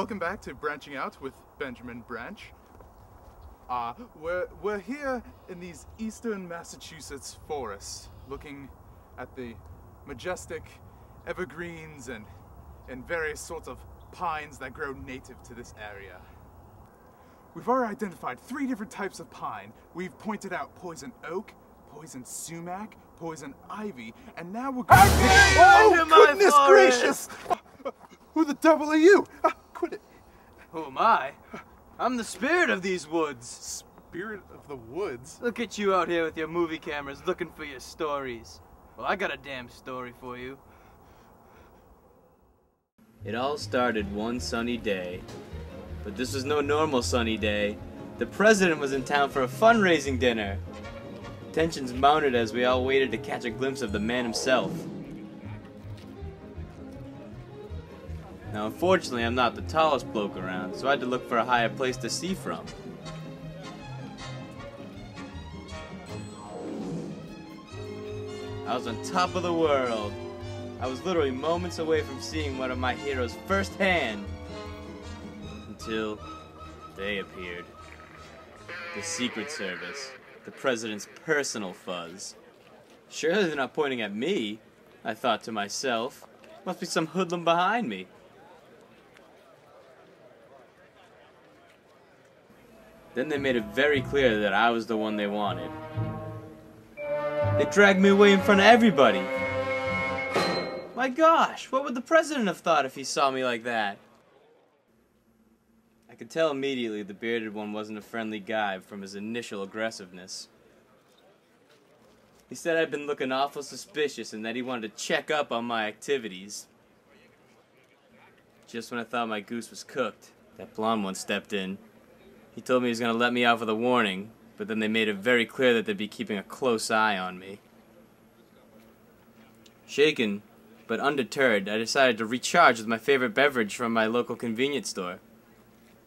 welcome back to Branching Out with Benjamin Branch. We're here in these eastern Massachusetts forests, looking at the majestic evergreens and various sorts of pines that grow native to this area. We've already identified 3 different types of pine. We've pointed out poison oak, poison sumac, poison ivy, and now we're going to... Oh, goodness gracious! Who the devil are you? Quit it. Who am I? I'm the spirit of these woods. Spirit of the woods? Look at you out here with your movie cameras looking for your stories. Well, I got a damn story for you. It all started one sunny day. But this was no normal sunny day. The president was in town for a fundraising dinner. Tensions mounted as we all waited to catch a glimpse of the man himself. Now, unfortunately, I'm not the tallest bloke around, so I had to look for a higher place to see from. I was on top of the world. I was literally moments away from seeing one of my heroes firsthand. Until they appeared. The Secret Service. The President's personal fuzz. Surely they're not pointing at me, I thought to myself. Must be some hoodlum behind me. Then they made it very clear that I was the one they wanted. They dragged me away in front of everybody. My gosh, what would the president have thought if he saw me like that? I could tell immediately the bearded one wasn't a friendly guy from his initial aggressiveness. He said I'd been looking awful suspicious and that he wanted to check up on my activities. Just when I thought my goose was cooked, that blonde one stepped in. He told me he was going to let me out with a warning, but then they made it very clear that they'd be keeping a close eye on me. Shaken, but undeterred, I decided to recharge with my favorite beverage from my local convenience store.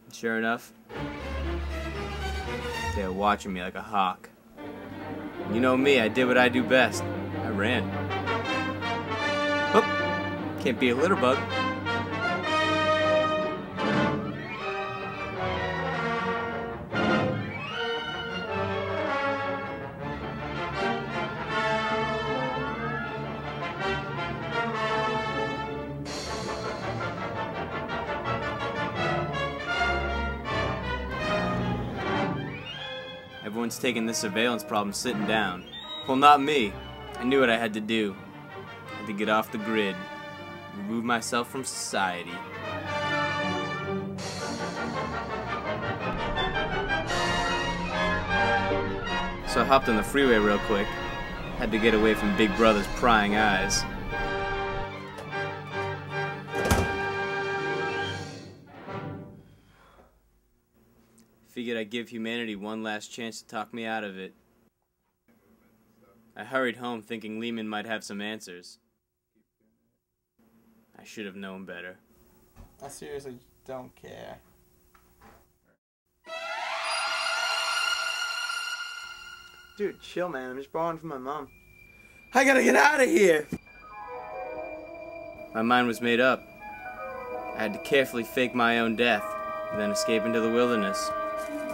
And sure enough, they were watching me like a hawk. You know me, I did what I do best. I ran. Oh, can't be a litter bug. Everyone's taking this surveillance problem sitting down. Well, not me. I knew what I had to do. I had to get off the grid. Remove myself from society. So I hopped on the freeway real quick. Had to get away from Big Brother's prying eyes. Figured I'd give humanity one last chance to talk me out of it. I hurried home thinking Lehman might have some answers. I should have known better. I seriously don't care. Dude, chill, man. I'm just borrowing from my mom. I gotta get out of here! My mind was made up. I had to carefully fake my own death, and then escape into the wilderness,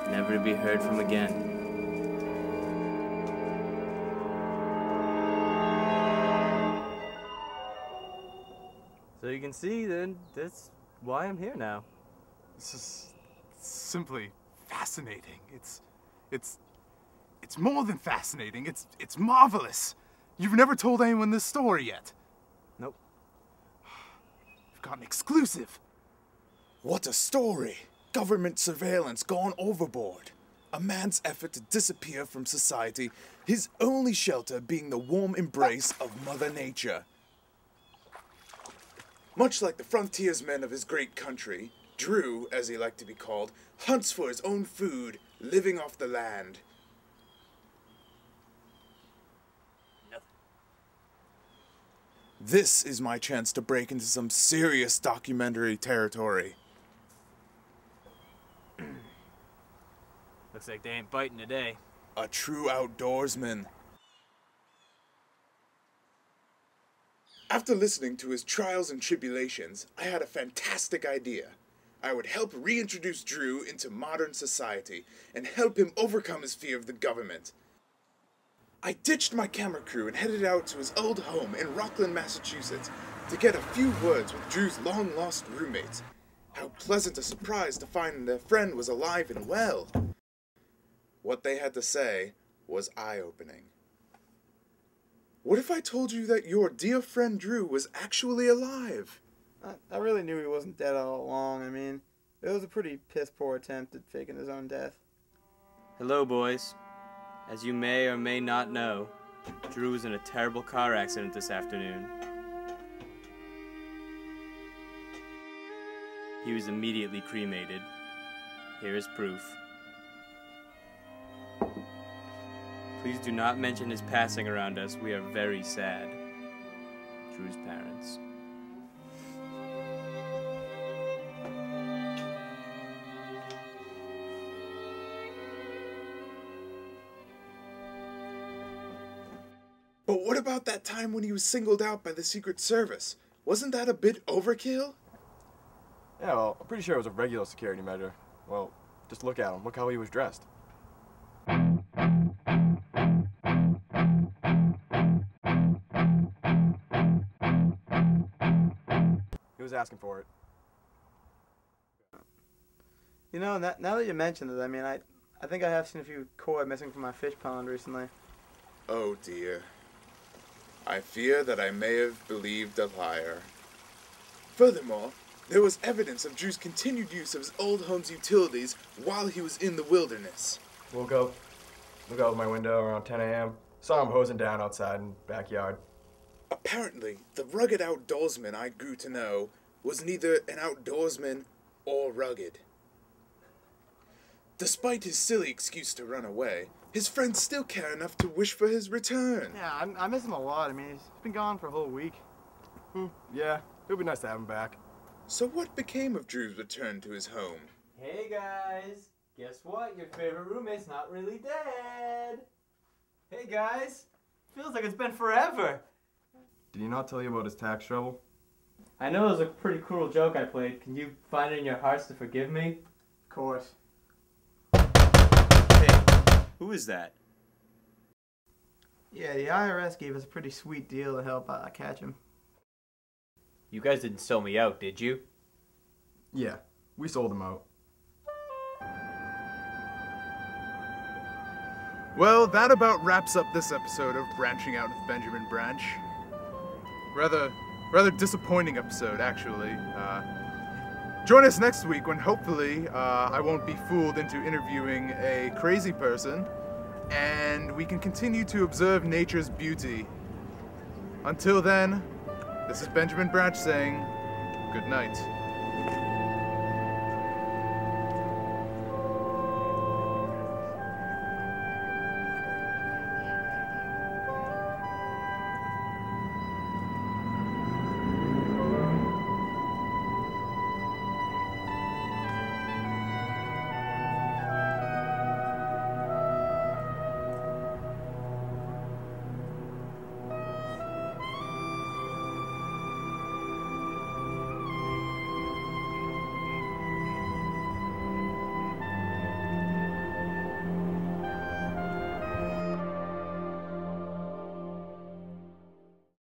never to be heard from again. So you can see, then, that's why I'm here now. This is simply fascinating. It's more than fascinating. It's marvelous. You've never told anyone this story yet. Nope. You've got an exclusive. What a story! Government surveillance gone overboard. A man's effort to disappear from society, his only shelter being the warm embrace of Mother Nature. Much like the frontiersmen of his great country, Drew, as he liked to be called, hunts for his own food, living off the land. This is my chance to break into some serious documentary territory. Looks like they ain't biting today. A true outdoorsman. After listening to his trials and tribulations, I had a fantastic idea. I would help reintroduce Drew into modern society and help him overcome his fear of the government. I ditched my camera crew and headed out to his old home in Rockland, Massachusetts to get a few words with Drew's long-lost roommate. How pleasant a surprise to find their friend was alive and well. What they had to say was eye-opening. What if I told you that your dear friend Drew was actually alive? I really knew he wasn't dead all along. I mean, it was a pretty piss-poor attempt at faking his own death. Hello, boys. As you may or may not know, Drew was in a terrible car accident this afternoon. He was immediately cremated. Here is proof. Please do not mention his passing around us. We are very sad. Drew's parents. But what about that time when he was singled out by the Secret Service? Wasn't that a bit overkill? Yeah, well, I'm pretty sure it was a regular security measure. Well, just look at him. Look how he was dressed. He was asking for it. You know, now that you mentioned it, I mean, I think I have seen a few koi missing from my fish pond recently. Oh dear. I fear that I may have believed a liar. Furthermore, there was evidence of Drew's continued use of his old home's utilities while he was in the wilderness. Woke up, looked out my window around 10 a.m., saw him hosing down outside in the backyard. Apparently, the rugged outdoorsman I grew to know was neither an outdoorsman or rugged. Despite his silly excuse to run away, his friends still care enough to wish for his return. Yeah, I miss him a lot. I mean, he's been gone for a whole week. Yeah, it would be nice to have him back. So what became of Drew's return to his home? Hey guys, guess what? Your favorite roommate's not really dead. Hey guys, feels like it's been forever. Did he not tell you about his tax trouble? I know it was a pretty cruel joke I played. Can you find it in your hearts to forgive me? Of course. Hey, who is that? Yeah, the IRS gave us a pretty sweet deal to help catch him. You guys didn't sell me out, did you? Yeah, we sold him out. Well, that about wraps up this episode of Branching Out with Benjamin Branch. Rather disappointing episode, actually. Join us next week when hopefully I won't be fooled into interviewing a crazy person, and we can continue to observe nature's beauty. Until then, this is Benjamin Branch saying good night.